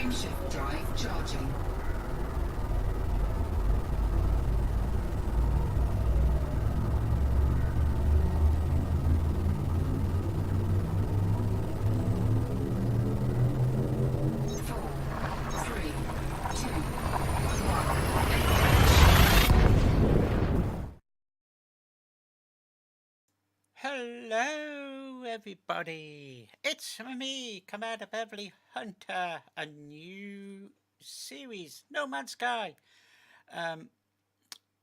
Frameshift drive charging. Hello, everybody. It's me, Commander Beverly Hunter. A new series, No Man's Sky. Um,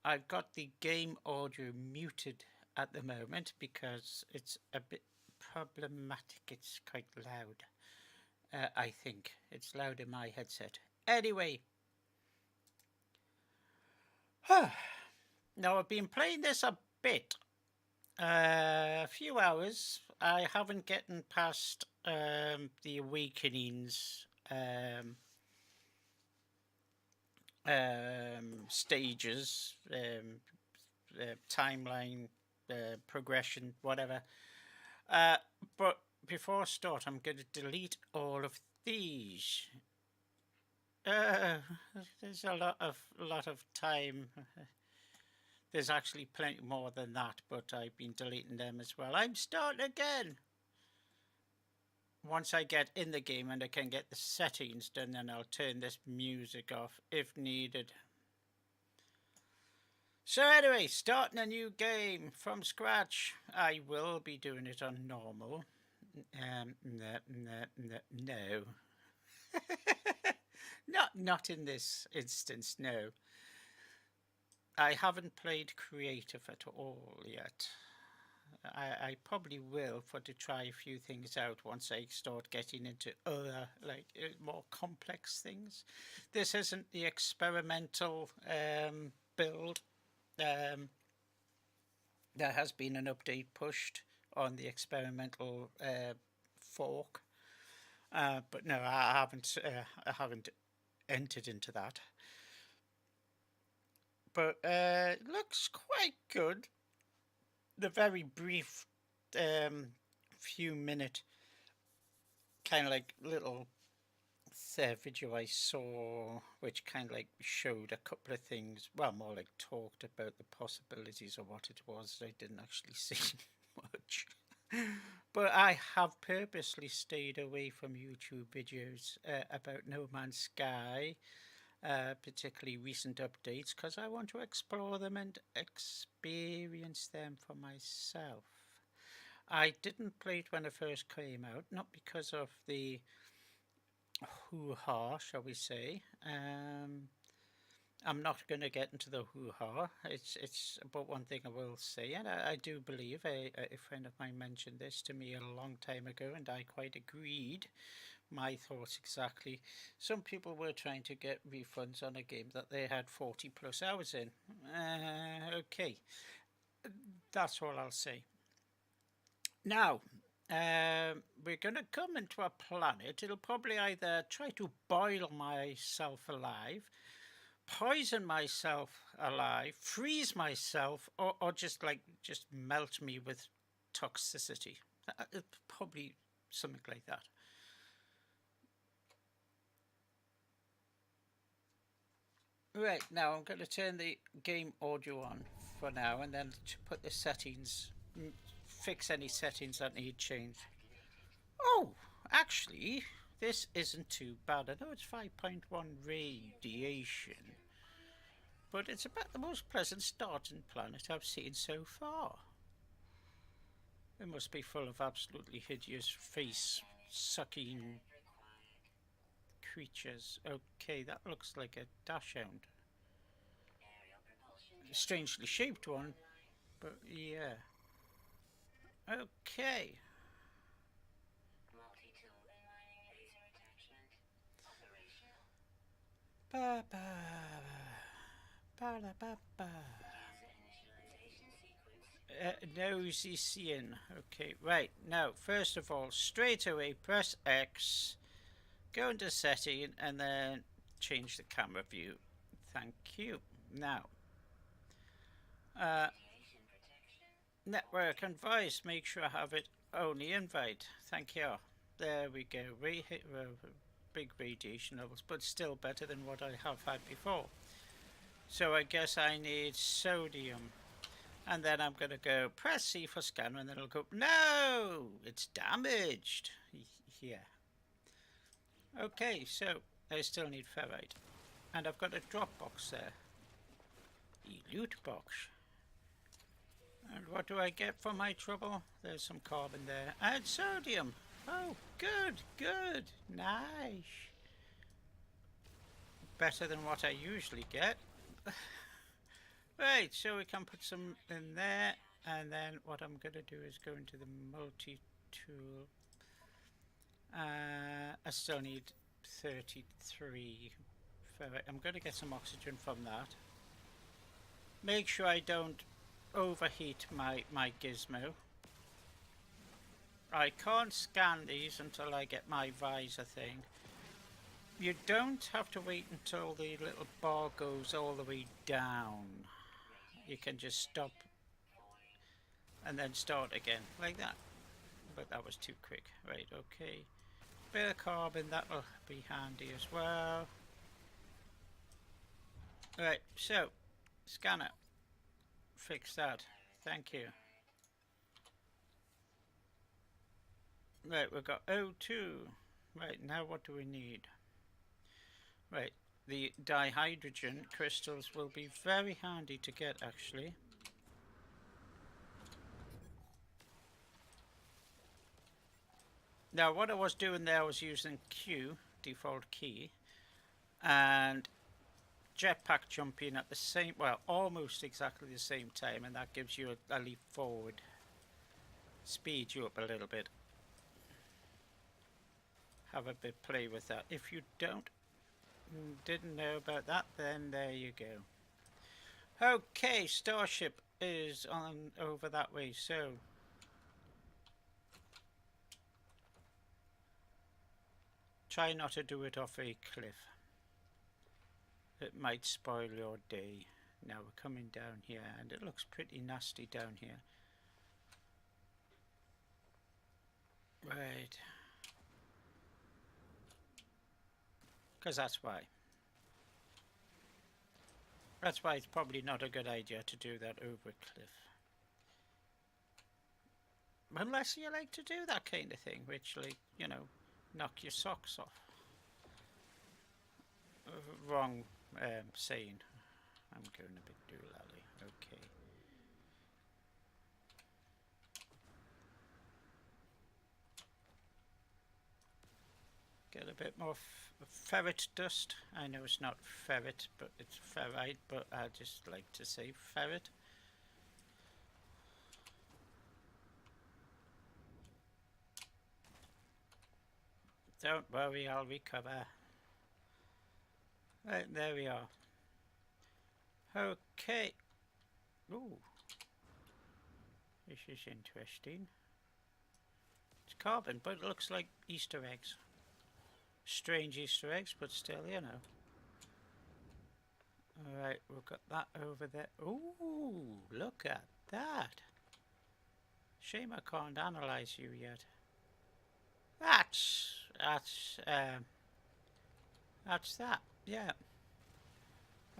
I've got the game audio muted at the moment because it's a bit problematic. It's quite loud. I think it's loud in my headset. Anyway, now I've been playing this a bit. A few hours. I haven't gotten past the Awakenings stages, timeline, progression, whatever. But before I start, I'm going to delete all of these. There's a lot of time. There's actually plenty more than that, but I've been deleting them as well. I'm starting again. Once I get in the game and I can get the settings done, then I'll turn this music off if needed. So anyway, starting a new game from scratch. I will be doing it on normal. No. Not in this instance, no. I haven't played creative at all yet. I probably will to try a few things out once I start getting into other more complex things. This isn't the experimental build. There has been an update pushed on the experimental fork, but no, I haven't entered into that. But it looks quite good. The very brief few minute kind of like little video I saw, which kind of like showed a couple of things, well, more like talked about the possibilities of what it was. I didn't actually see much. But I have purposely stayed away from YouTube videos about No Man's Sky, particularly recent updates, because I want to explore them and experience them for myself. I didn't play it when it first came out, not because of the hoo-ha, shall we say. I'm not going to get into the hoo-ha. It's but one thing I will say, and I do believe a friend of mine mentioned this to me a long time ago, and I quite agreed. My thoughts exactly. Some people were trying to get refunds on a game that they had 40 plus hours in. Okay, that's all I'll say. Now, we're going to come into a planet. It'll probably either try to boil myself alive, poison myself alive, freeze myself, or just melt me with toxicity. Probably something like that. Right, now I'm going to turn the game audio on for now and then to put the settings, fix any settings that need change. Oh, actually, this isn't too bad. I know it's 5.1 radiation, but it's about the most pleasant starting planet I've seen so far. It must be full of absolutely hideous face-sucking creatures. Okay, that looks like a dachshund. Strangely shaped one, but yeah. Okay. Ba ba ba ba ba ba. Nosy seeing. Okay, right. Now, first of all, straight away, press X, go into setting, and then change the camera view. Thank you. Now, network and voice, make sure I have it only invite. Thank you. There we go. big radiation levels, but still better than what I have had before. So I guess I need sodium. And then I'm going to go press C for scanner, and then it'll go, no, it's damaged. Yeah. Okay, so I still need ferrite. And I've got a drop box there. A loot box. And what do I get for my trouble? There's some carbon there. And sodium. Oh, good, good. Nice. Better than what I usually get. Right, so we can put some in there. And then what I'm going to do is go into the multi-tool. I still need 33 ferrite. I'm going to get some oxygen from that. Make sure I don't overheat my gizmo. I can't scan these until I get my visor thing. You don't have to wait until the little bar goes all the way down. You can just stop and then start again like that. But that was too quick. Right, okay. Bit of carbon, that'll be handy as well. Right, so scanner. Fix that. Thank you. Right, we've got O2. Right, now what do we need? Right, the dihydrogen crystals will be very handy to get, actually. Now, what I was doing there was using Q, default key, and jetpack jumping at the same, well, almost exactly the same time, and that gives you a leap forward. Speed you up a little bit. Have a bit play with that. If you didn't know about that, then there you go. Okay, Starship is on over that way, so try not to do it off a cliff. It might spoil your day. Now we're coming down here, and it looks pretty nasty down here. Right. Because that's why. That's why it's probably not a good idea to do that over a cliff. Unless you like to do that kind of thing, which, like, you know, knock your socks off. Wrong saying. I'm going a bit doolally. Okay. Get a bit more ferret dust. I know it's not ferret, but it's ferrite, but I just like to say ferret. Don't worry, I'll recover. Right, there we are. Okay. Ooh. This is interesting. It's carbon, but it looks like Easter eggs. Strange Easter eggs, but still, you know. Alright, we've got that over there. Ooh, look at that. Shame I can't analyze you yet. That's that, yeah.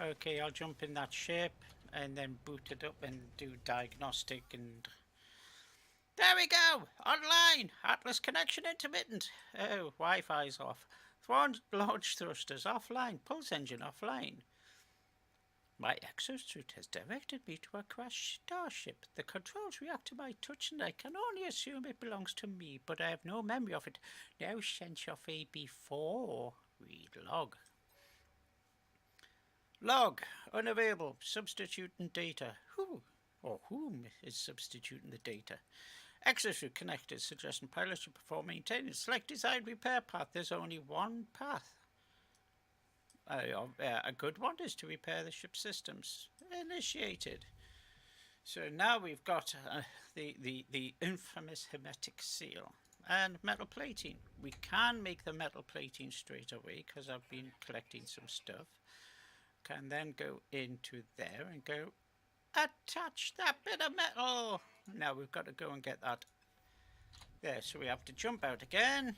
Okay, I'll jump in that ship and then boot it up and do diagnostic and... There we go! Online! Atlas connection intermittent. Oh, Wi-Fi's off. Launch thrusters offline. Pulse engine offline. My exosuit has directed me to a crashed starship. The controls react to my touch and I can only assume it belongs to me, but I have no memory of it. No sense of a before. Read log. Log. Unavailable. Substituting data. Who or whom is substituting the data? Exosuit connected, suggesting pilots should perform maintenance. Select desired repair path. There's only one path. A good one is to repair the ship's systems. Initiated. So now we've got the infamous hermetic seal and metal plating. We can make the metal plating straight away because I've been collecting some stuff. Can then go into there and go attach that bit of metal. Now we've got to go and get that there. So we have to jump out again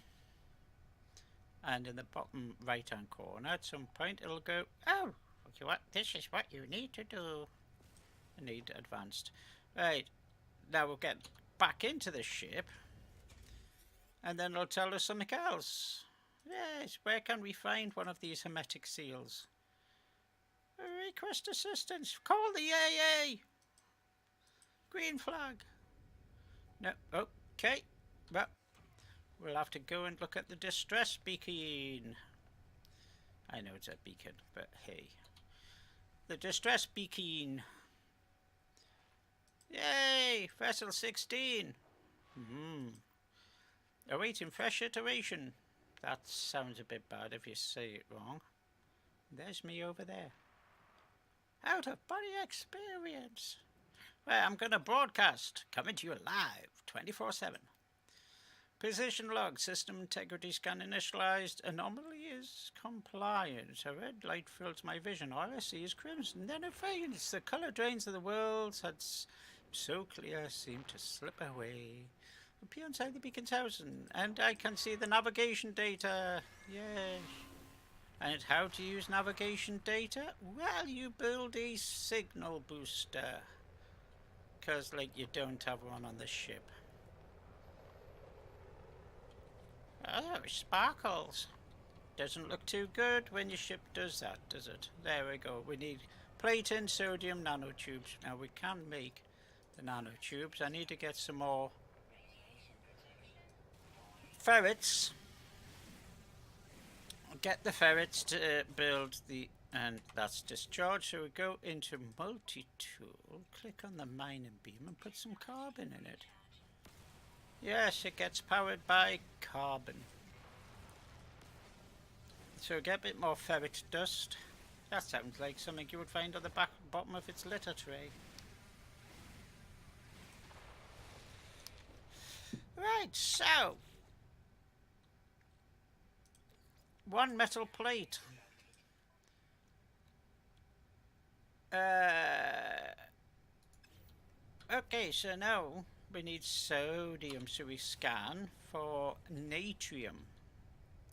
And in the bottom right hand corner at some point it'll go, oh, okay, what? This is what you need to do. I need advanced. Right, now we'll get back into the ship and then it'll tell us something else. Yes, where can we find one of these hermetic seals? Request assistance. Call the AA. Green flag. No, okay. Well, we'll have to go and look at the distress beacon. I know it's a beacon, but hey. The distress beacon. Yay! Vessel 16. Awaiting fresh iteration. That sounds a bit bad if you say it wrong. There's me over there. Out of body experience. Well, I'm going to broadcast. Coming to you live, 24/7. Position log. System integrity scan initialized. Anomaly is compliant. A red light fills my vision. All I see is crimson. Then it fades. The color drains of the world had so clear seem to slip away. Appear inside the beacon's house, and I can see the navigation data. Yes. And how to use navigation data? Well, you build a signal booster. Because, like, you don't have one on the ship. Oh, sparkles. Doesn't look too good when your ship does that, does it? There we go. We need platinum sodium nanotubes. Now, we can make the nanotubes. I need to get some more ferrets. Get the ferrets to build the, and that's discharge. So we go into multi-tool, click on the mining beam and put some carbon in it. Yes, it gets powered by carbon. So get a bit more ferret dust. That sounds like something you would find on the bottom of its litter tray. Right, so one metal plate. Okay, so now we need sodium, so we scan for natrium,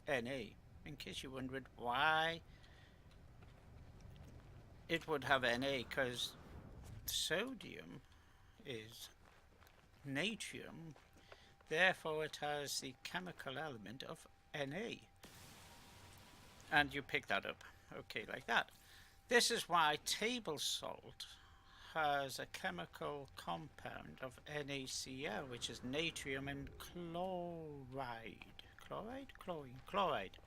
Na. In case you wondered why it would have Na, because sodium is natrium, therefore it has the chemical element of Na. And you pick that up, okay, like that. This is why table salt has a chemical compound of NaCl, which is natrium and chloride. Chloride.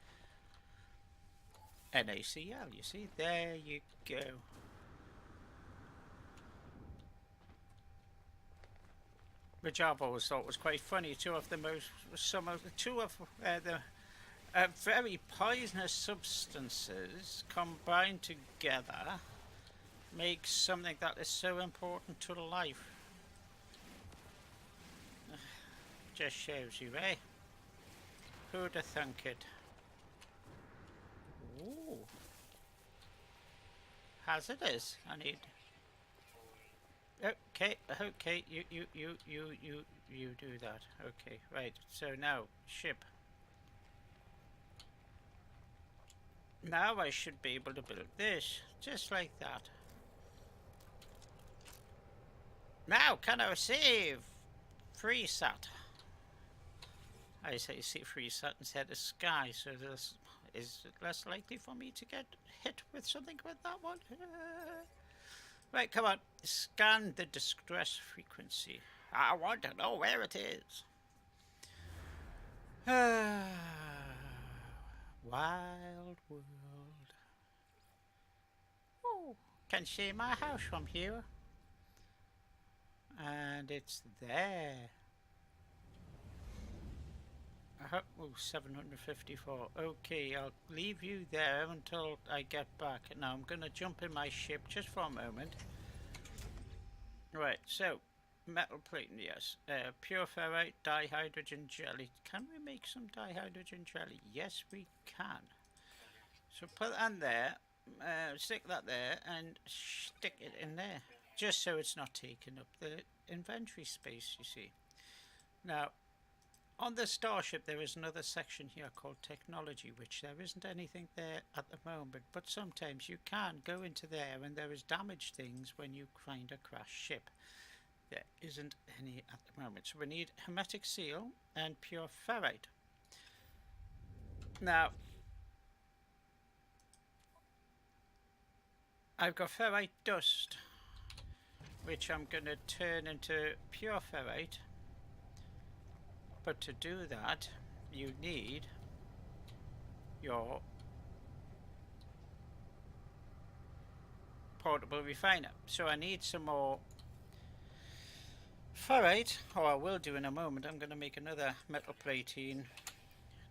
NaCl, you see? There you go. Which I've always thought was quite funny. Two of the very poisonous substances combined together makes something that is so important to life. Just shows you, eh? Who'd have thunk it? Ooh. Hazardous. I need. Okay, you do that. Okay, right. So now, ship. Now I should be able to build this, just like that. Now, can I save FreeSat? I say FreeSat instead of Sky, so this is less likely for me to get hit with something with that one. Right, come on, scan the distress frequency. I want to know where it is. Wild world. Oh, can see my house from here. And it's there. Oh, 754. Okay, I'll leave you there until I get back. Now I'm going to jump in my ship just for a moment. Right, so metal plating, yes. Pure ferrite, dihydrogen jelly. Can we make some dihydrogen jelly? Yes, we can. So put that in there, stick that there, and stick it in there. Just so it's not taking up the inventory space, you see. Now, On the starship, there is another section here called technology, which there isn't anything there at the moment, but sometimes you can go into there and there is damaged things when you find a crashed ship. There isn't any at the moment, so we need hermetic seal and pure ferrite. Now, I've got ferrite dust, which I'm going to turn into pure ferrite. But to do that, you need your portable refiner. So I need some more ferrite, or I will do in a moment. I'm going to make another metal plating.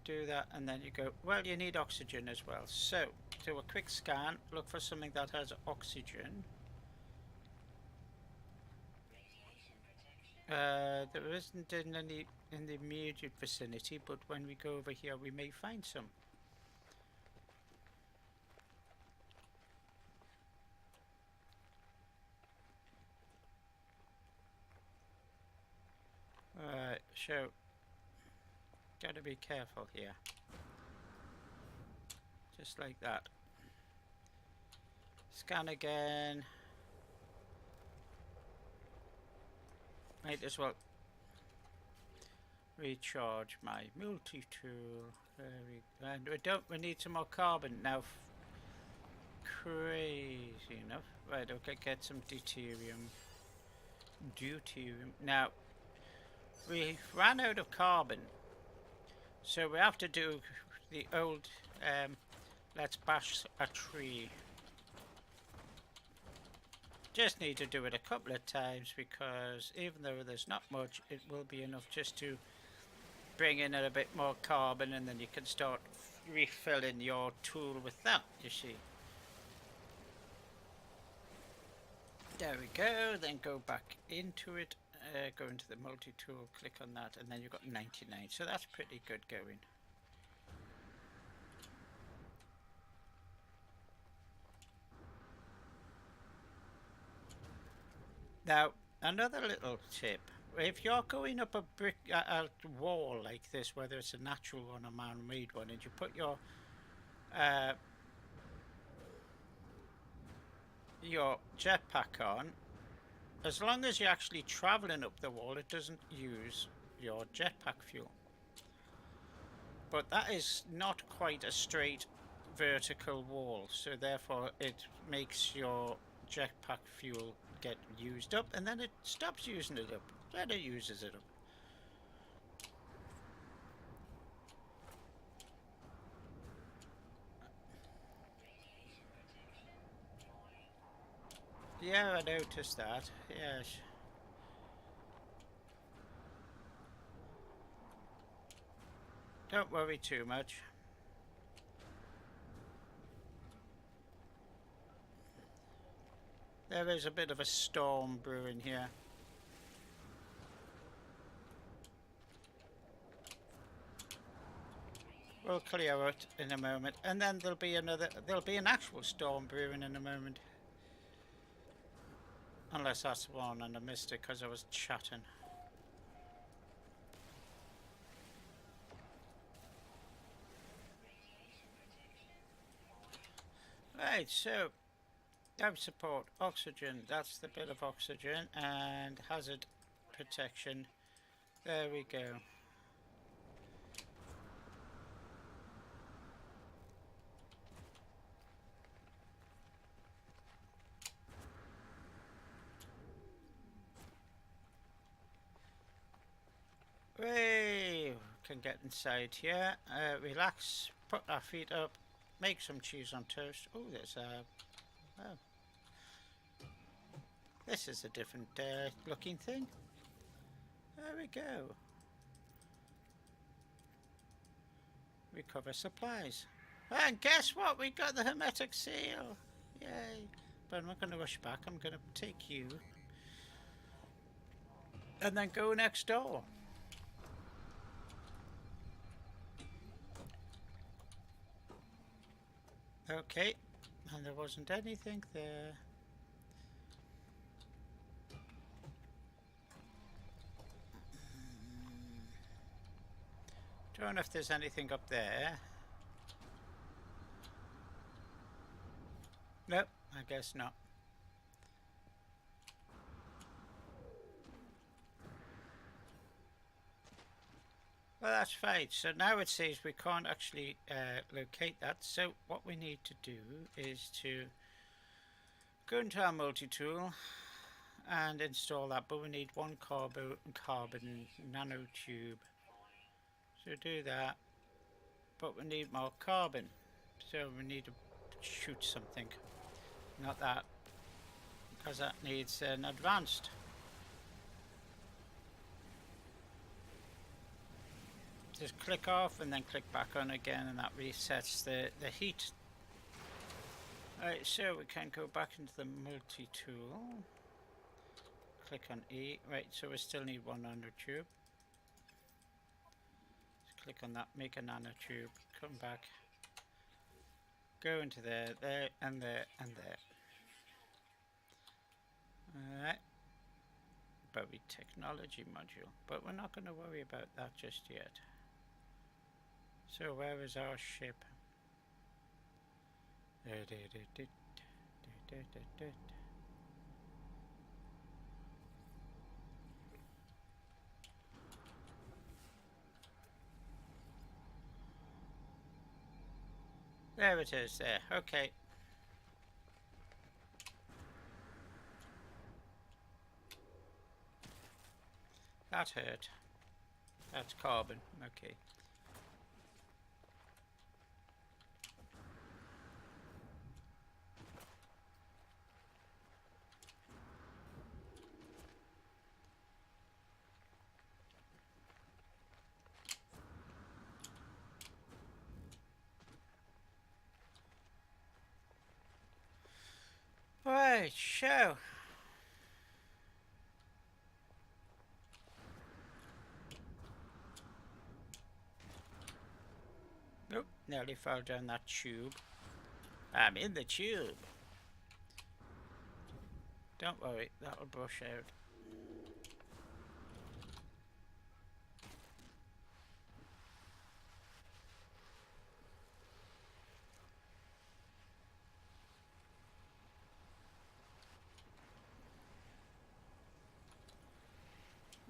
Do that, and then you go, well, you need oxygen as well. So, do a quick scan, look for something that has oxygen. There isn't any in the immediate vicinity, but when we go over here we may find some. So gotta be careful here. Just like that. Scan again. Might as well recharge my multi-tool. And we need some more carbon now. Crazy enough. Right, okay, get some deuterium. Now, we ran out of carbon, so we have to do the old let's bash a tree. Just need to do it a couple of times, because even though there's not much, it will be enough just to bring in a bit more carbon, and then you can start refilling your tool with that, you see. There we go, then go back into it, go into the multi-tool, click on that, and then you've got 99, so that's pretty good going. Now, another little tip, if you're going up a brick wall like this, whether it's a natural one or man-made one, and you put your jetpack on, as long as you're actually traveling up the wall, it doesn't use your jetpack fuel. But that is not quite a straight vertical wall, so therefore it makes your jetpack fuel get used up, and then it stops using it up, then it uses it up. Yeah, I noticed that, yes. Don't worry too much. There is a bit of a storm brewing here. We'll clear it in a moment, and then there'll be an actual storm brewing in a moment. Unless that's one and I missed it because I was chatting. Right, so life support, oxygen, that's the bit of oxygen, and hazard protection. There we go. We can get inside here, relax, put our feet up, make some cheese on toast. Oh, there's a... oh. This is a different looking thing. There we go. Recover supplies. And guess what? We got the hermetic seal. Yay. But I'm not going to rush back. I'm going to take you. And then go next door. Okay. And there wasn't anything there. don't know if there's anything up there. Nope, I guess not. Well, that's fine. So now it says we can't actually locate that. So what we need to do is to go into our multi-tool and install that. But we need one carbon nanotube. So do that. But we need more carbon. So we need to shoot something. Not that. Because that needs an advanced. Just click off and then click back on again, and that resets the heat. Alright, so we can go back into the multi-tool. Click on E. Right, so we still need one nanotube. Just click on that, make a nanotube, come back. Go into there, there, and there, and there. Alright. Buried technology module. But we're not going to worry about that just yet. So where is our ship? There it is there. Okay. That hurt. That's carbon. Okay. Right, so nope, nearly fell down that tube. I'm in the tube. Don't worry, that'll brush out.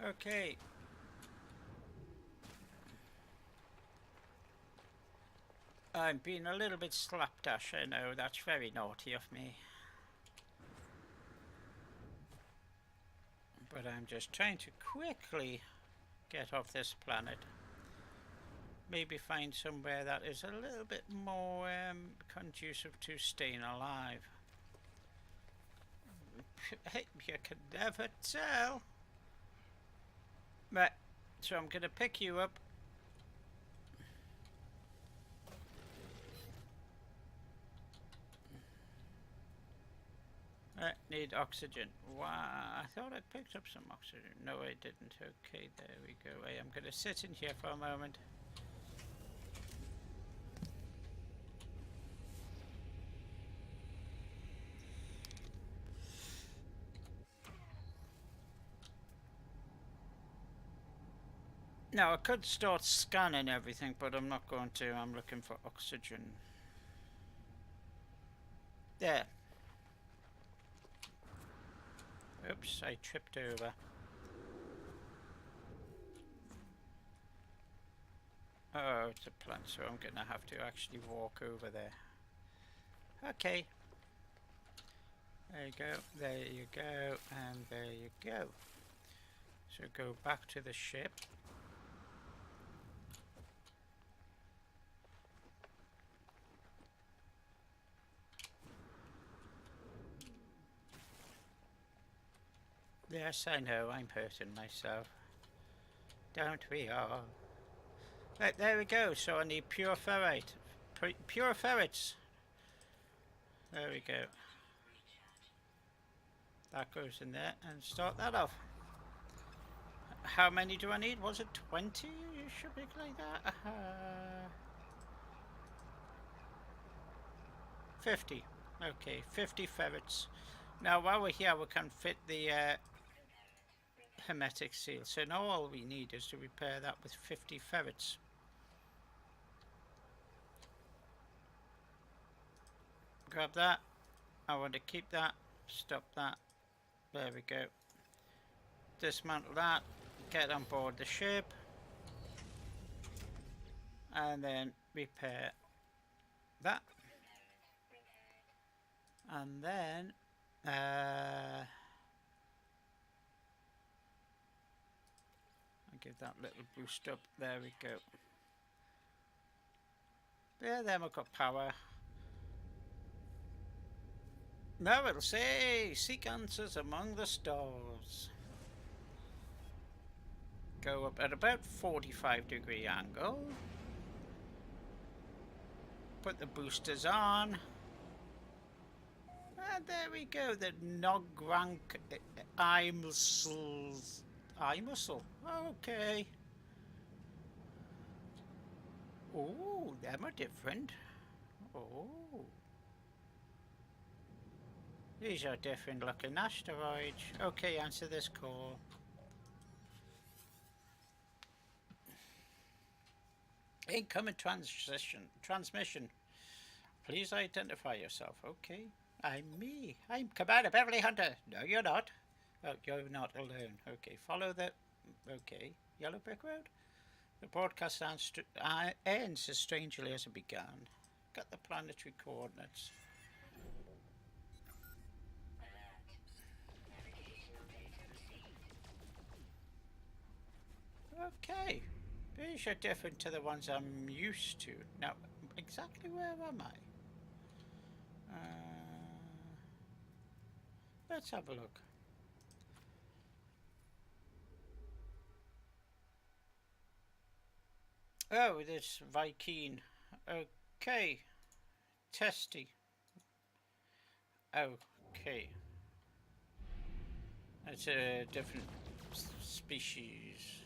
Okay. I'm being a little bit slapdash, I know, that's very naughty of me. But I'm just trying to quickly get off this planet. Maybe find somewhere that is a little bit more conducive to staying alive. You can never tell. Right, so I'm going to pick you up. I need oxygen. Wow, I thought I picked up some oxygen. No, I didn't. Okay, there we go. I'm going to sit in here for a moment. Now, I could start scanning everything, but I'm not going to. I'm looking for oxygen. There. Oops, I tripped over. Oh, it's a plant, so I'm going to have to actually walk over there. Okay. There you go, there you go, and there you go. So go back to the ship. Yes, I know, I'm hurting myself. Don't we all? Right, there we go. So I need pure ferrite. Pure ferrets. There we go. That goes in there and start that off. How many do I need? Was it 20? You should be like that. 50. Okay, 50 ferrets. Now while we're here, we can fit the hermetic seal. So now all we need is to repair that with 50 ferrets. Grab that. I want to keep that. Stop that. There we go. Dismantle that. Get on board the ship. And then repair that. And then I'll give that little boost up. There we go. Yeah, then we've got power. Now it'll say seek answers among the stars. Go up at about 45-degree angle. Put the boosters on. And there we go, the Nogrank eye muscle. Okay. Oh, them are different. Oh. These are different looking asteroids. Okay, answer this call. Incoming transmission. Please identify yourself. Okay. I'm me. I'm Commander Beverly Hunter. No, you're not. Oh, you're not alone. Okay. Follow the... Okay. Yellow Brick Road? The broadcast ends as strangely as it began. Got the planetary coordinates. Okay. These are different to the ones I'm used to. Now, exactly where am I? Let's have a look. Oh, this Viking. Okay. Testy. Okay. It's a different species.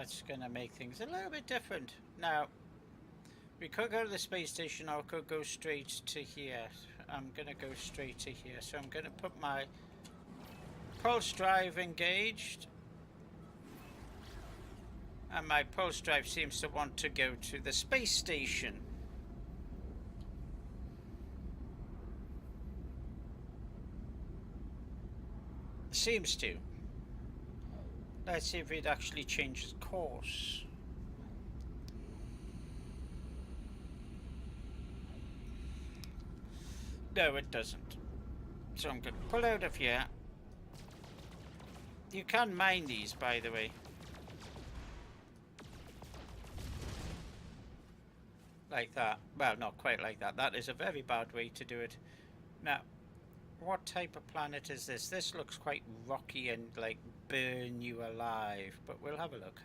It's gonna make things a little bit different. Now, we could go to the space station or could go straight to here. I'm gonna go straight to here. So I'm gonna put my pulse drive engaged. And my pulse drive seems to want to go to the space station. Seems to. Let's see if it actually changes course. No, it doesn't. So I'm going to pull out of here. You can mine these, by the way. Like that. Well, not quite like that. That is a very bad way to do it. Now, what type of planet is this? This looks quite rocky and like burn you alive, but we'll have a look.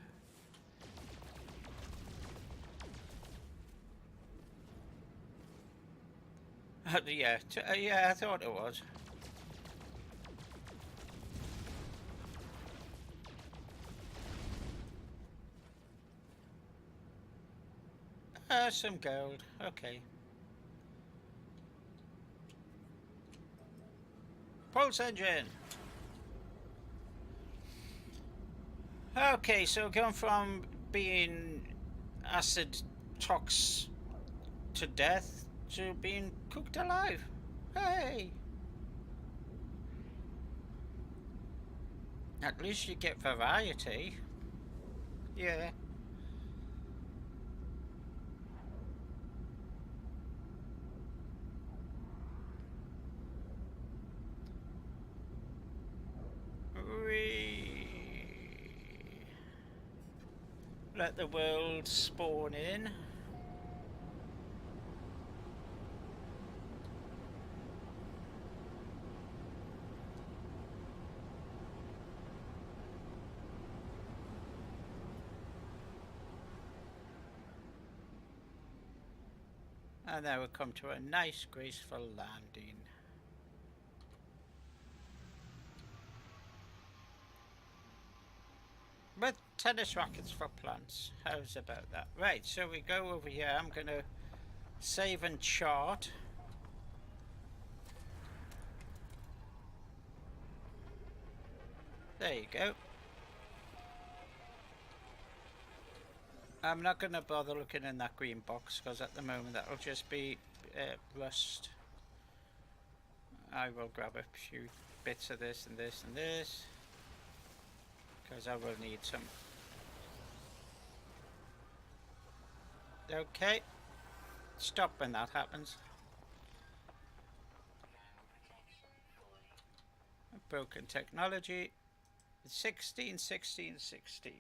Yeah, yeah, I thought it was. Some gold. Okay. Pulse engine. Okay, so going from being acid tox to death to being cooked alive. Hey! At least you get variety. Yeah. Let the world spawn in. And now we come to a nice, graceful landing. With tennis rackets for plants. How's about that? Right, so we go over here. I'm going to save and chart. There you go. I'm not going to bother looking in that green box because at the moment that'll just be rust. I will grab a few bits of this and this and this because I will need some. Okay, stop when that happens. Broken technology. 16, 16, 16.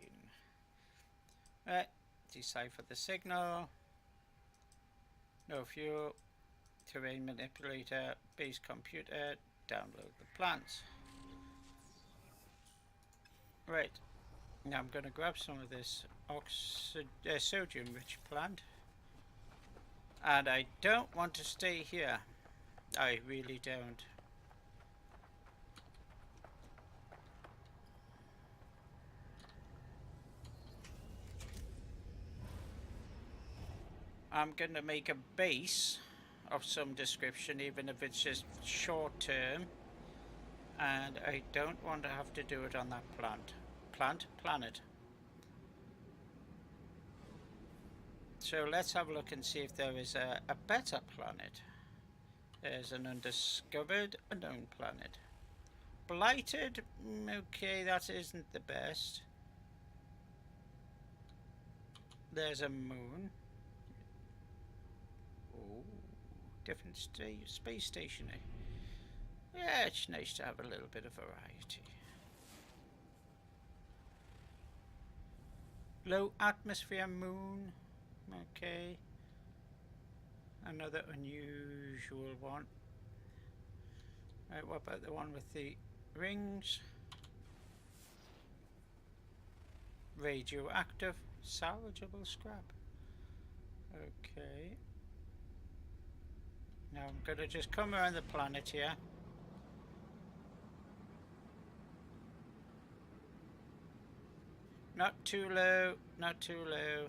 Right, decipher the signal. No fuel. Terrain manipulator. Base computer. Download the plans. Right, now I'm going to grab some of this sodium rich plant. And I don't want to stay here. I really don't. I'm going to make a base of some description, even if it's just short term. And I don't want to have to do it on that planet. So let's have a look and see if there is a better planet. There's an undiscovered unknown planet. Blighted, okay, that isn't the best. There's a moon. Oh, different space station. Yeah, it's nice to have a little bit of variety. Low atmosphere moon. Okay. Another unusual one. Right, what about the one with the rings? Radioactive, salvageable scrap. Okay. Now I'm gonna just come around the planet here. Not too low, not too low.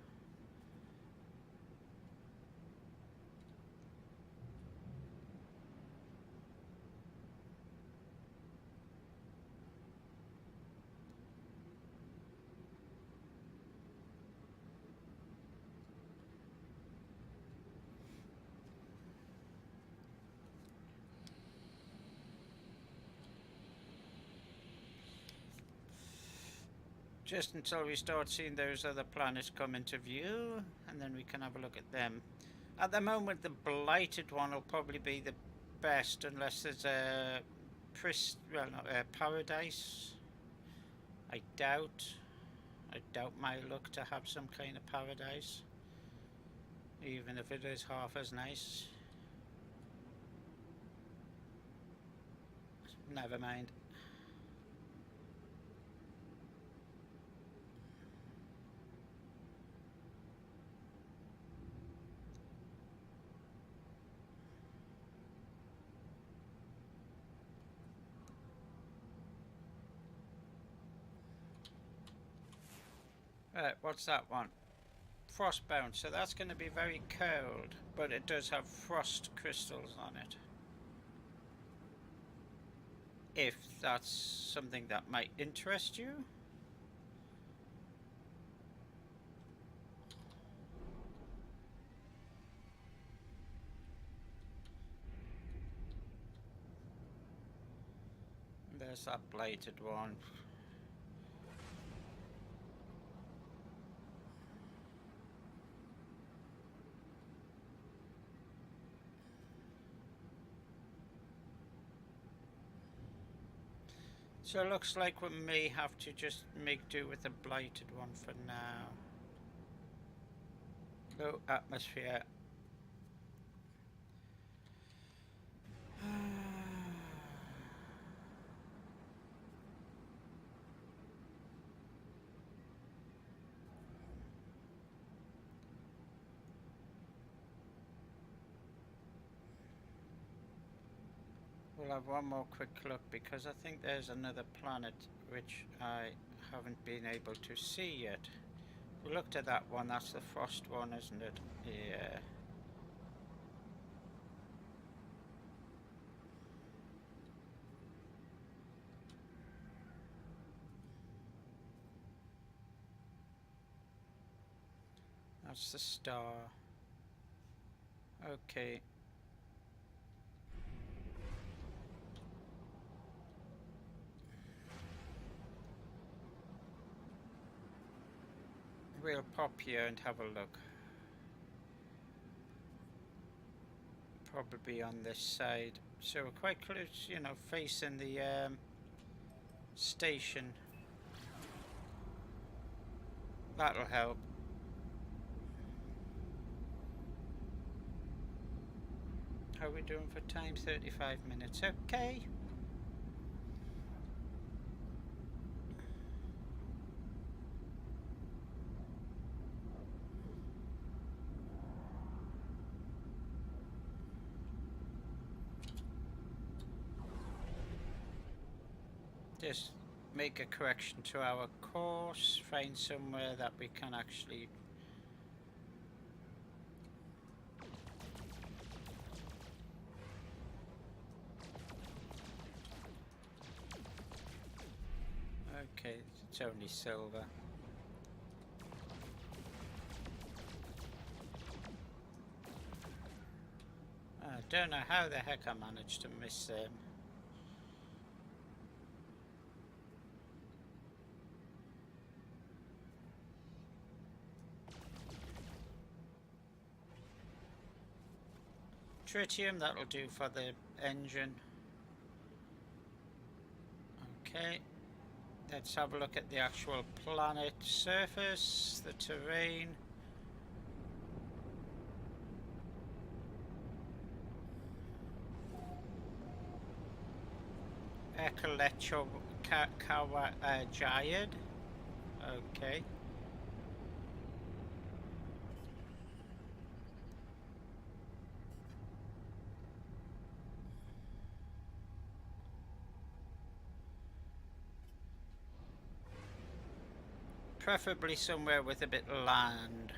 Just until we start seeing those other planets come into view, and then we can have a look at them. At the moment, the blighted one will probably be the best, unless there's a paradise. I doubt my luck to have some kind of paradise, even if it is half as nice. Never mind. Right, what's that one? Frostbound, so that's going to be very cold, but it does have frost crystals on it. If that's something that might interest you. There's that blighted one. So it looks like we may have to just make do with the blighted one for now. Low atmosphere. We'll have one more quick look because I think there's another planet which I haven't been able to see yet. We looked at that one, that's the frost one, isn't it? Yeah. That's the star. Okay. We'll pop here and have a look. Probably on this side. So we're quite close, you know, facing the station. That'll help. How are we doing for time? 35 minutes. Okay. Just make a correction to our course. Find somewhere that we can actually okay, it's only silver. I don't know how the heck I managed to miss them. Tritium, that'll do for the engine. Okay, let's have a look at the actual planet surface, the terrain. Ekalecho Jayad. Okay. Preferably somewhere with a bit of land.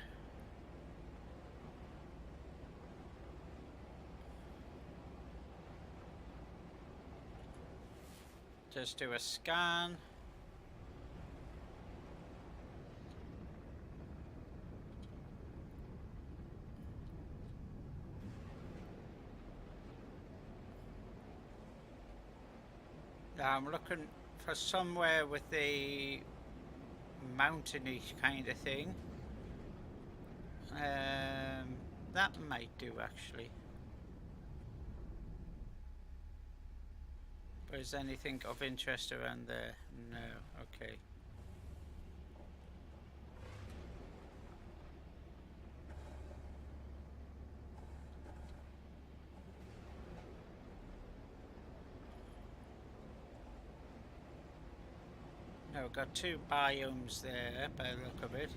Just do a scan. Now I'm looking for somewhere with a mountainy kind of thing. That might do actually. But is anything of interest around there? No, okay. No, we've got two biomes there by the look of it.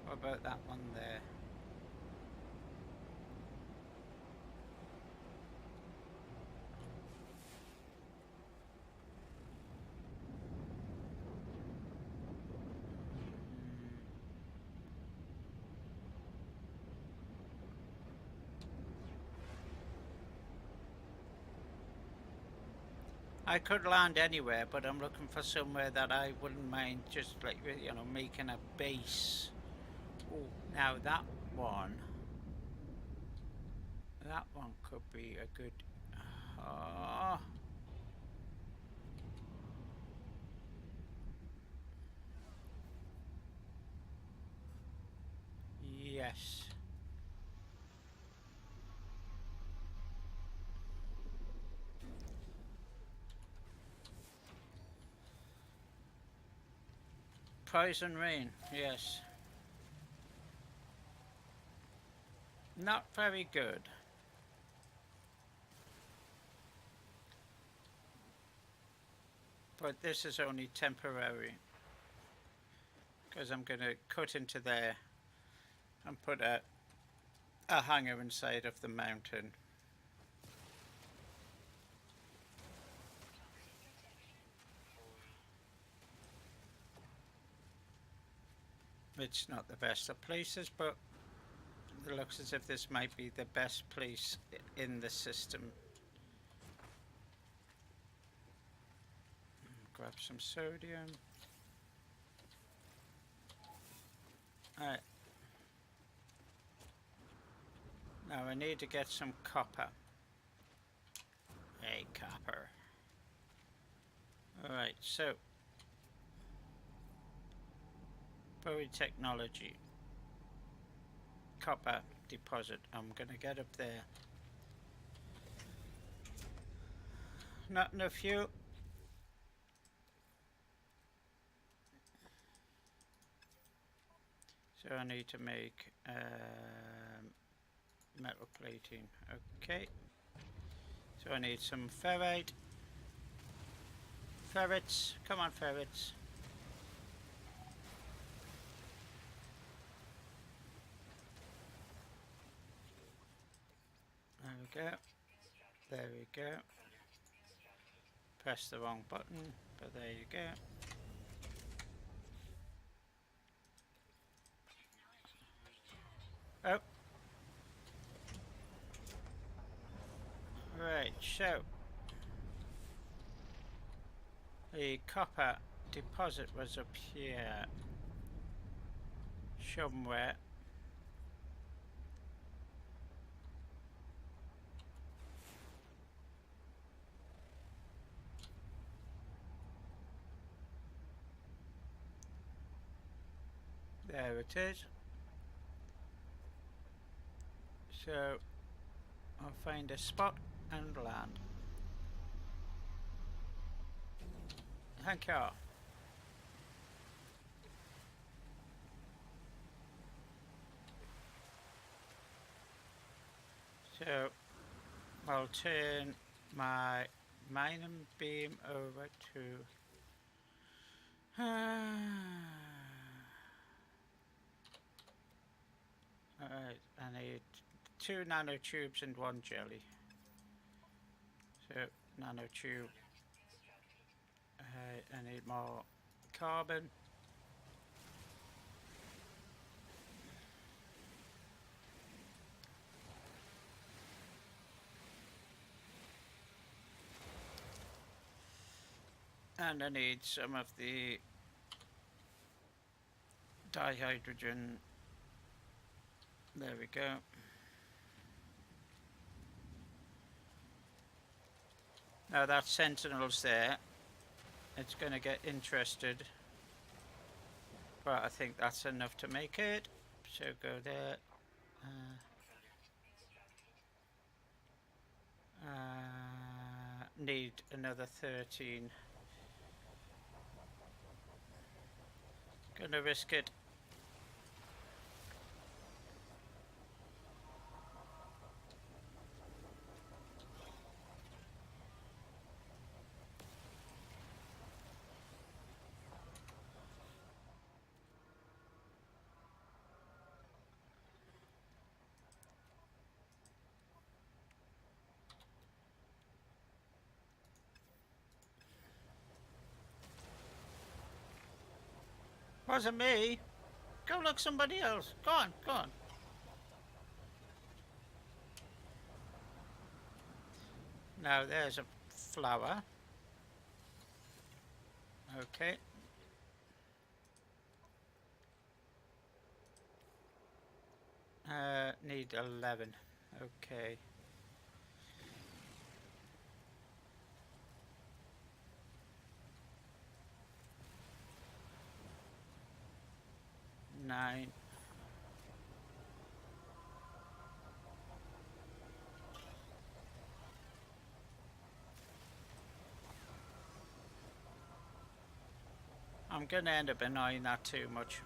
What about that one there? I could land anywhere, but I'm looking for somewhere that I wouldn't mind just like, you know, making a base. Oh, now that one could be a good. Oh. Yes. Poison rain, yes. Not very good. But this is only temporary. Because I'm going to cut into there and put a hangar inside of the mountain. It's not the best of places, but it looks as if this might be the best place in the system. Grab some sodium. Alright. Now I need to get some copper. Hey, copper. Alright, so Bowie Technology. Copper deposit. I'm gonna get up there. Not enough fuel. So I need to make metal plating. Okay. So I need some ferrite. Ferrets. Come on, ferrets. There we go. There we go. Press the wrong button, but there you go. Oh. Right, so the copper deposit was up here somewhere. There it is. So I'll find a spot and land. Thank you. So I'll turn my mining beam over to alright, I need 2 nanotubes and 1 jelly. So nanotube. I need more carbon. And I need some of the dihydrogen. There we go. Now that sentinel's there. It's going to get interested. But I think that's enough to make it. So go there. Need another 13. Gonna risk it. Wasn't me. Go look somebody else. Go on, go on. Now there's a flower. Okay. Need 11. Okay. Nine. I'm gonna end up annoying that too much.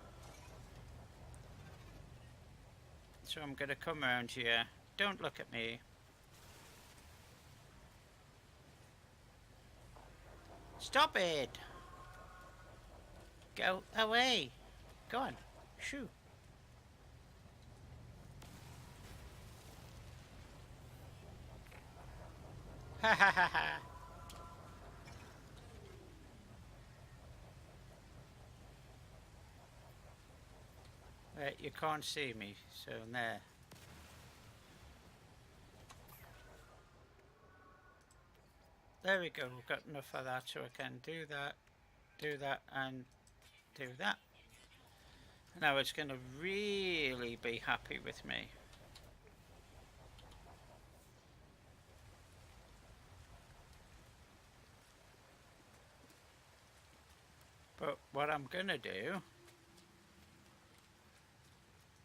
So I'm gonna come around here. Don't look at me. Stop it! Go away! Go on. Shoo. Ha ha ha ha. Right, you can't see me, so there. There we go, we've got enough of that so I can do that, and do that. Now it's going to really be happy with me. But what I'm going to do,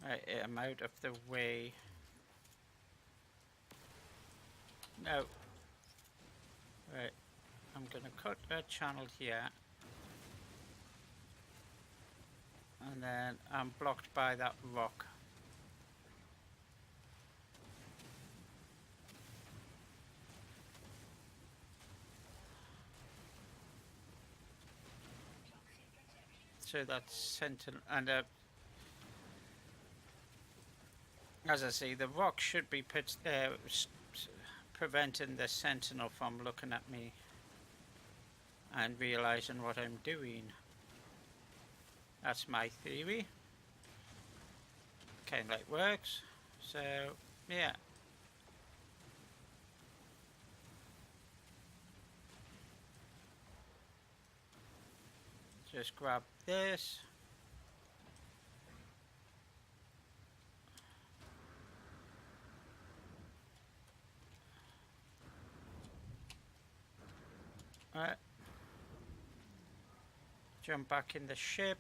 I'm out of the way. No. Right, I'm going to cut a channel here. And then I'm blocked by that rock. So that's sentinel, and as I say, the rock should be preventing the sentinel from looking at me and realizing what I'm doing. That's my theory. Kind of like works. So yeah. Just grab this. Alright. Jump back in the ship.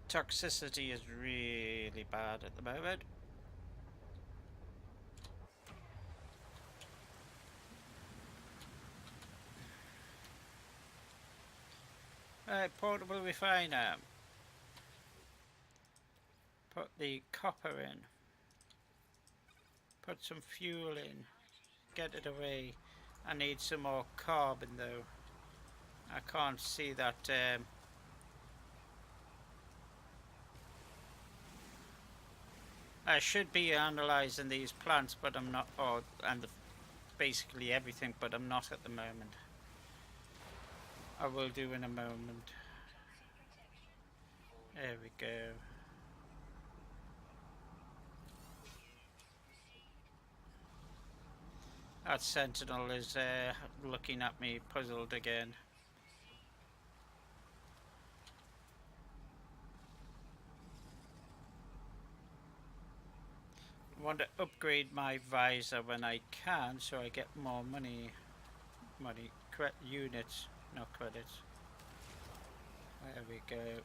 Toxicity is really bad at the moment. Alright, portable refiner. Put the copper in. Put some fuel in. Get it away. I need some more carbon though. I can't see that. I should be analysing these plants, but I'm not. Basically everything, but I'm not at the moment. I will do in a moment. There we go. That sentinel is looking at me, puzzled again. I want to upgrade my visor when I can, so I get more money. Units, not credits. There we go.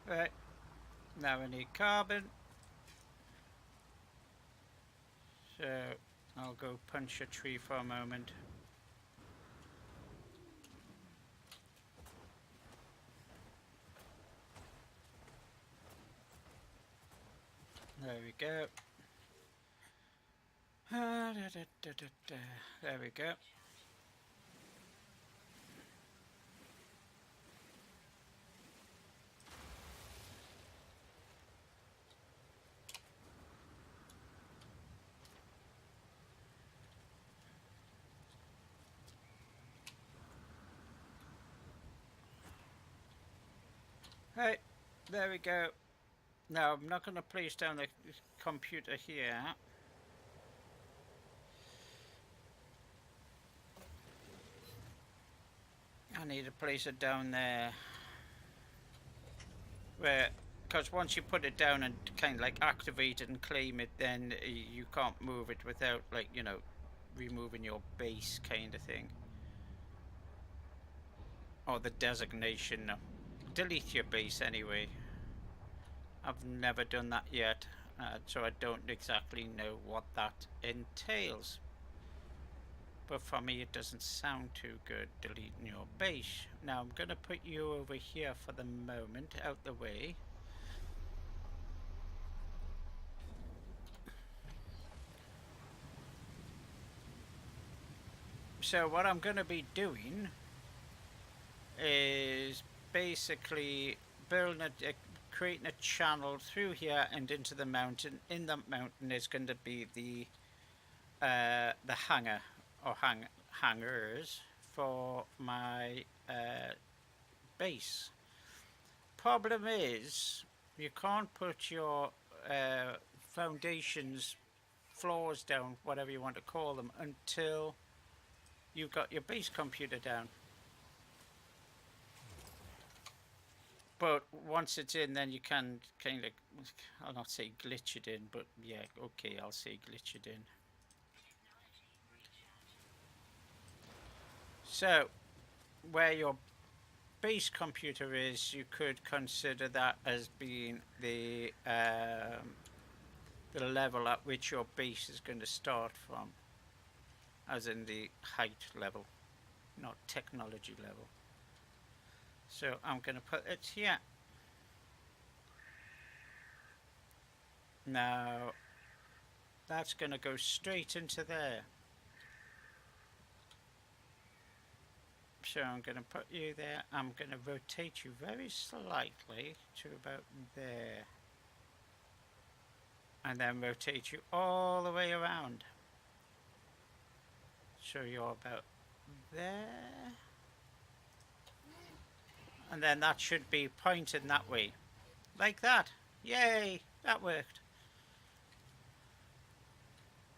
Right, now I need carbon. So I'll go punch a tree for a moment. There we go. There we go. Right, there we go. Now I'm not going to place down the computer here. I need to place it down there. Where, because once you put it down and kind of like activate it and claim it, then you can't move it without, like, you know, removing your base kind of thing. Or the designation. Delete your base anyway. I've never done that yet, so I don't exactly know what that entails. But for me it doesn't sound too good, deleting your base. Now I'm going to put you over here for the moment, out the way. So what I'm going to be doing is basically creating a channel through here and into the mountain. In that mountain is going to be the hangar or hangers for my base. Problem is, you can't put your foundations, floors down, whatever you want to call them, until you've got your base computer down. But once it's in, then you can kind of, I'll not say glitch it in, but yeah, okay, I'll say glitch it in. So, where your base computer is, you could consider that as being the level at which your base is going to start from, as in the height level, not technology level. So I'm going to put it here. Now that's going to go straight into there. So I'm going to put you there. I'm going to rotate you very slightly to about there. And then rotate you all the way around. So you're about there. And then that should be pointed that way. Like that. Yay! That worked.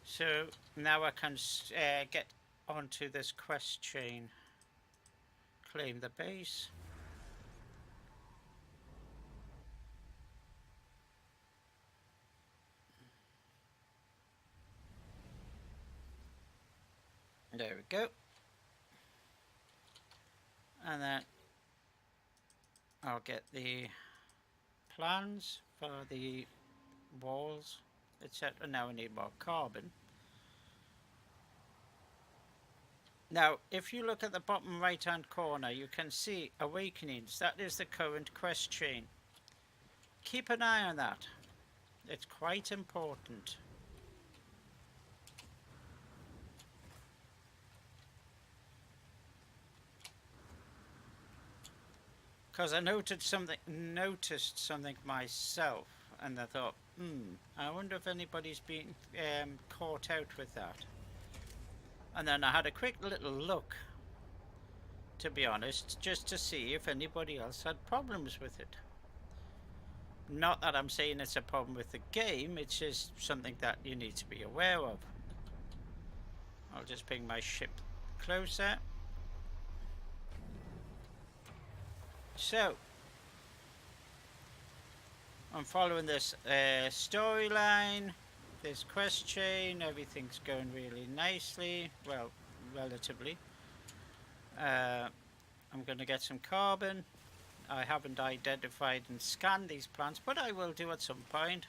So now I can get onto this quest chain. Claim the base. There we go. And then I'll get the plans for the walls, etc. Now we need more carbon. Now, if you look at the bottom right hand corner, you can see Awakenings. That is the current quest chain. Keep an eye on that. It's quite important. Because I noticed something myself, and I thought, I wonder if anybody's been caught out with that. And then I had a quick little look, to be honest, just to see if anybody else had problems with it. Not that I'm saying it's a problem with the game, it's just something that you need to be aware of. I'll just bring my ship closer. So, I'm following this storyline, this quest chain, everything's going really nicely, well, relatively. I'm going to get some carbon. I haven't identified and scanned these plants, but I will do at some point.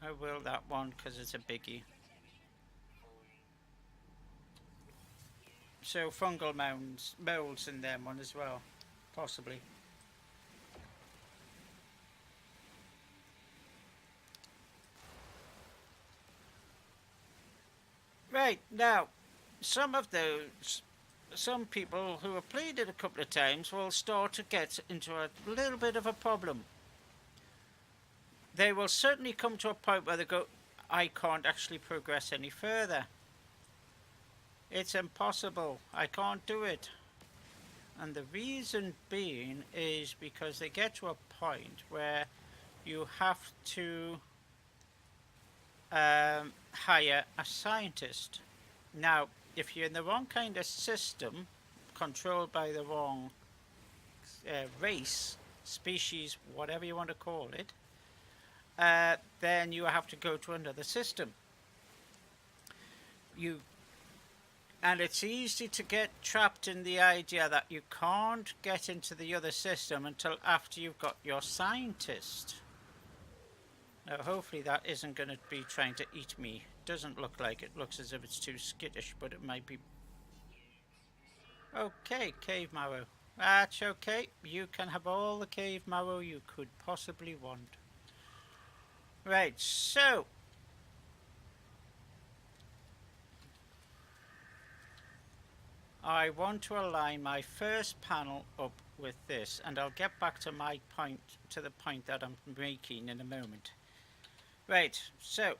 I will that one because it's a biggie. So fungal molds in them one as well, possibly. Right, now, some people who have played it a couple of times will start to get into a little bit of a problem. They will certainly come to a point where they go, I can't actually progress any further. It's impossible. I can't do it. And the reason being is because they get to a point where you have to hire a scientist. Now, if you're in the wrong kind of system, controlled by the wrong race, species, whatever you want to call it, then you have to go to another system. And it's easy to get trapped in the idea that you can't get into the other system until after you've got your scientist. Now, hopefully that isn't going to be trying to eat me. Doesn't look like it. Looks as if it's too skittish, but it might be. Okay, cave marrow. That's okay. You can have all the cave marrow you could possibly want. Right, so I want to align my first panel up with this, and I'll get back to my point, to the point that I'm making in a moment. Right, so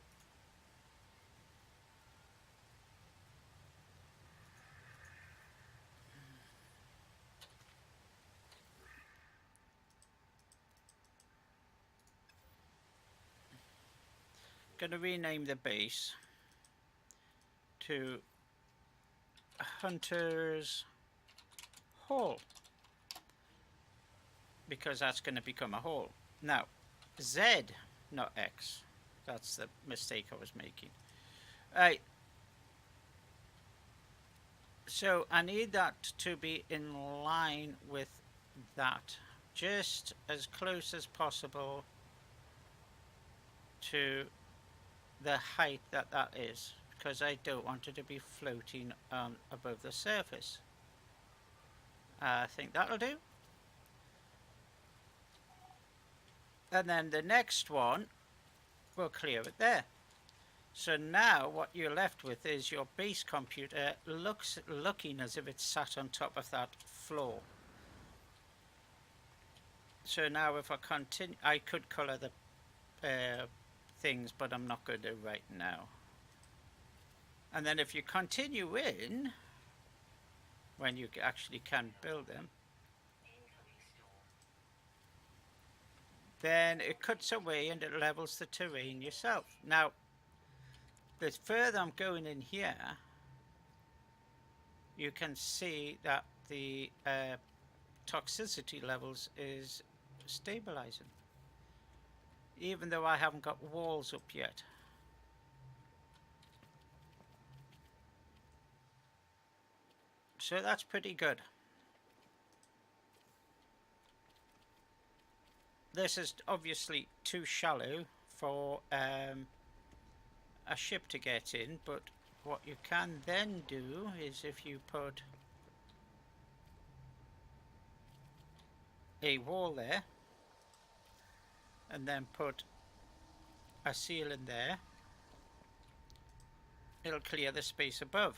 going to rename the base to Hunter's Hall, because that's going to become a hall. Now, Z, not X. That's the mistake I was making. Right. So I need that to be in line with that. Just as close as possible to the height that that is, because I don't want it to be floating above the surface. I think that'll do. And then the next one, we'll clear it there. So now what you're left with is your base computer looking as if it's sat on top of that floor. So now if I continue, I could colour the things, but I'm not going to right now. And then if you continue in, when you actually can build them, then it cuts away and it levels the terrain yourself. Now, the further I'm going in here, you can see that the toxicity levels is stabilizing, even though I haven't got walls up yet. So that's pretty good. This is obviously too shallow for a ship to get in, but what you can then do is if you put a wall there and then put a ceiling there, it'll clear the space above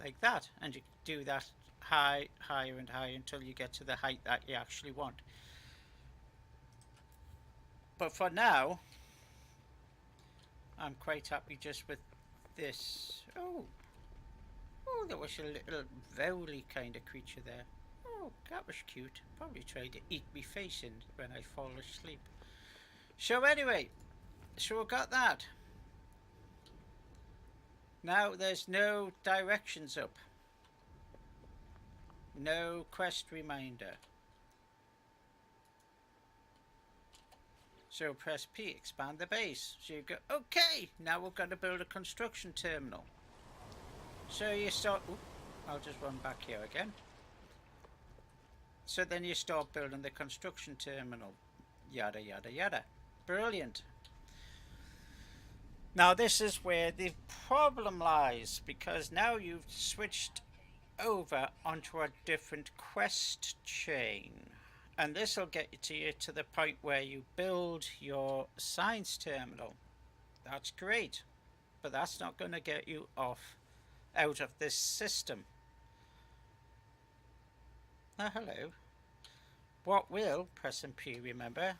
like that, and you do that higher and higher until you get to the height that you actually want. But for now, I'm quite happy just with this. Oh, there was a little vowly kind of creature there. Oh, that was cute. Probably tried to eat me face in when I fall asleep. So anyway, so we got that. Now there's no directions up. No quest reminder. So press P, expand the base. So you go, okay, now we're going to build a construction terminal. So you start, I'll just run back here again. So then you start building the construction terminal. Yada, yada, yada. Brilliant. Now this is where the problem lies, because now you've switched over onto a different quest chain. And this will get you to the point where you build your science terminal. That's great, but that's not going to get you out of this system. Hello. What will, press and P, remember,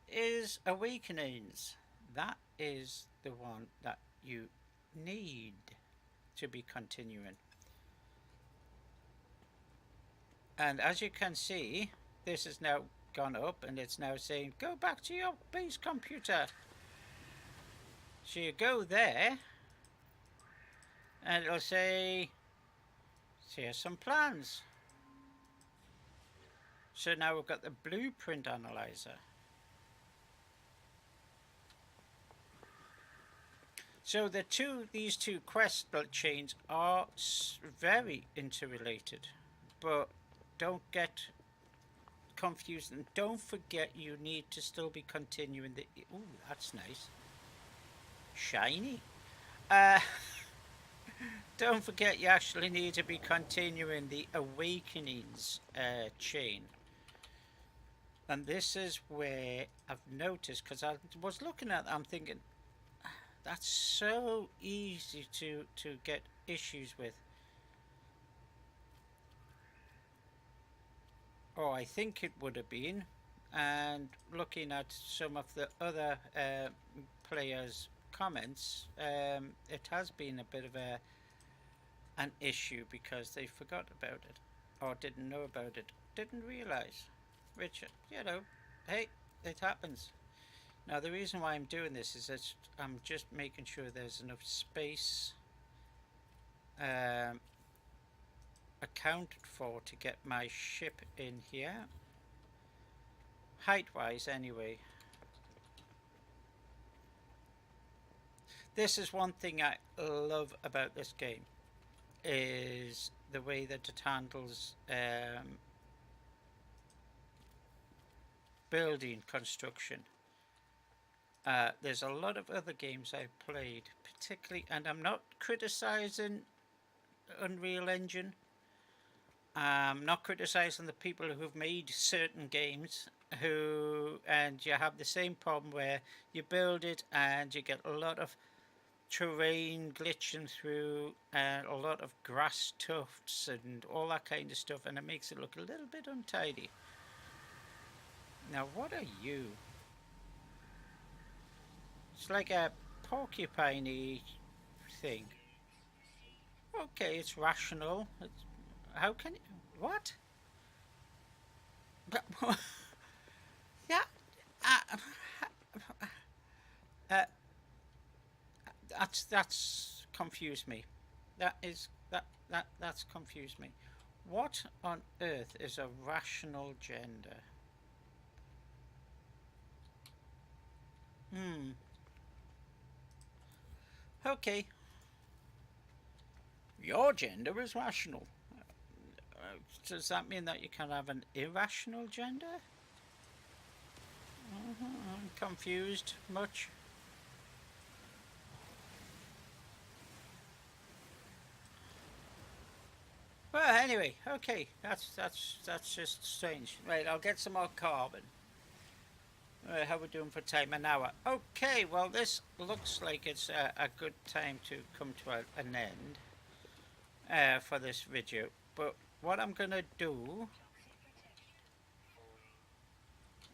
is Awakenings. That is the one that you need to be continuing. And as you can see, this has now gone up and it's now saying go back to your base computer. So you go there and it'll say here's some plans. So now we've got the blueprint analyzer. So these two quest chains are very interrelated, but don't get confused, and don't forget you need to still be continuing the. Ooh, that's nice. Shiny. Don't forget you actually need to be continuing the Awakenings chain. And this is where I've noticed, because I was looking at, I'm thinking that's so easy to get issues with. or I think it would have been. And looking at some of the other players' comments, it has been a bit of an issue because they forgot about it or didn't know about it, didn't realize. Which, you know, hey, it happens. Now, the reason why I'm doing this is that I'm just making sure there's enough space um, accounted for to get my ship in here. Height wise, anyway. This is one thing I love about this game, is the way that it handles building construction. There's a lot of other games I've played, particularly, and I'm not criticizing Unreal Engine. I'm not criticizing the people who've made certain games and you have the same problem where you build it and you get a lot of terrain glitching through and a lot of grass tufts and all that kind of stuff, and it makes it look a little bit untidy. Now, what are you? It's like a porcupine-y thing. Okay, it's rational. How can it? What? Yeah. Uh, that's confused me. That's confused me. What on earth is a rational gender? Okay. Your gender is rational. Does that mean that you can have an irrational gender? I'm confused much. Well, anyway, okay, that's just strange. Right, I'll get some more carbon. How we doing for time? An hour. Okay, well this looks like it's a good time to come to an end for this video. But what I'm gonna do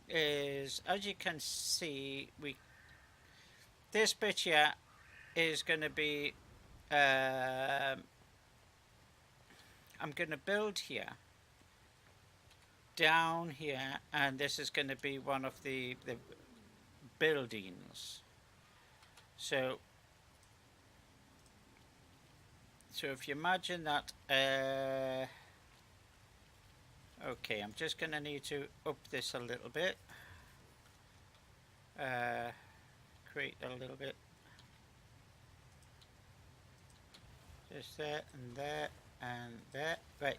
is, as you can see, this bit here is gonna be I'm gonna build here, down here, and this is going to be one of the buildings. So if you imagine that, okay, I'm just going to need to up this a little bit, create a little bit, just there and there and there. Right,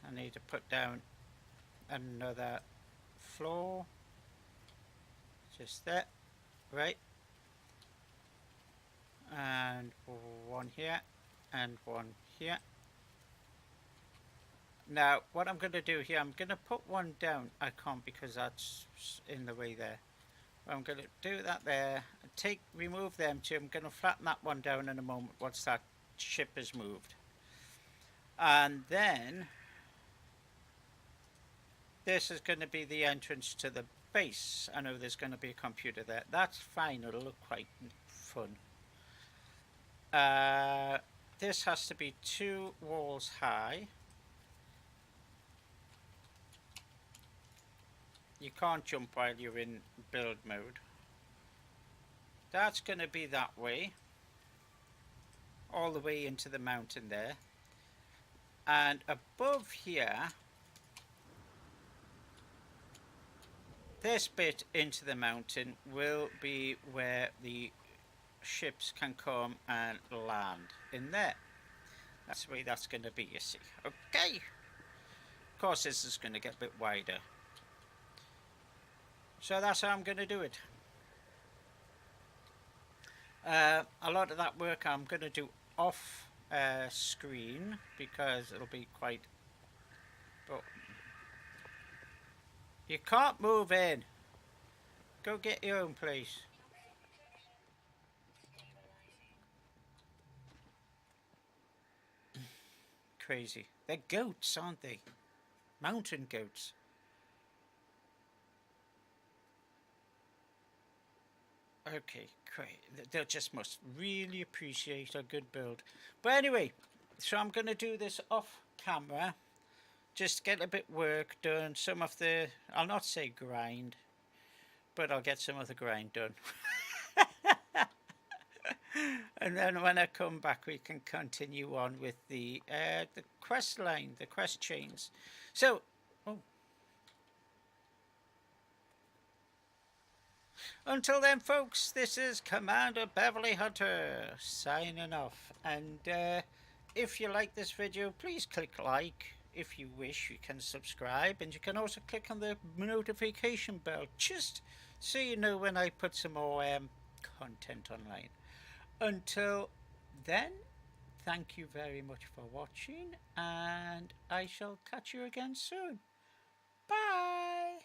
I need to put down another floor, just there, right, and one here and one here. Now what I'm going to do here, I'm going to put one down. I can't because that's in the way there. I'm going to do that there, remove them two. I'm going to flatten that one down in a moment once that ship is moved. And then this is going to be the entrance to the base. I know there's going to be a computer there. That's fine, it'll look quite fun. This has to be 2 walls high. You can't jump while you're in build mode. That's going to be that way, all the way into the mountain there. And above here, this bit into the mountain will be where the ships can come and land in there. That's the way that's going to be, you see. Okay. Of course, this is going to get a bit wider. So that's how I'm going to do it. A lot of that work I'm going to do off screen because it'll be quite... But you can't move in. Go get your own place. crazy. They're goats, aren't they? Mountain goats. Okay, great. They just must really appreciate a good build. But anyway, so I'm going to do this off camera. Just get a bit work done. Some of the, I'll not say grind, but I'll get some of the grind done. And then when I come back, we can continue on with the quest line, the quest chains. So, until then, folks, this is Commander Beverly Hunter signing off. And if you like this video, please click like. If you wish, you can subscribe, and you can also click on the notification bell just so you know when I put some more content online. Until then, thank you very much for watching, and I shall catch you again soon. Bye!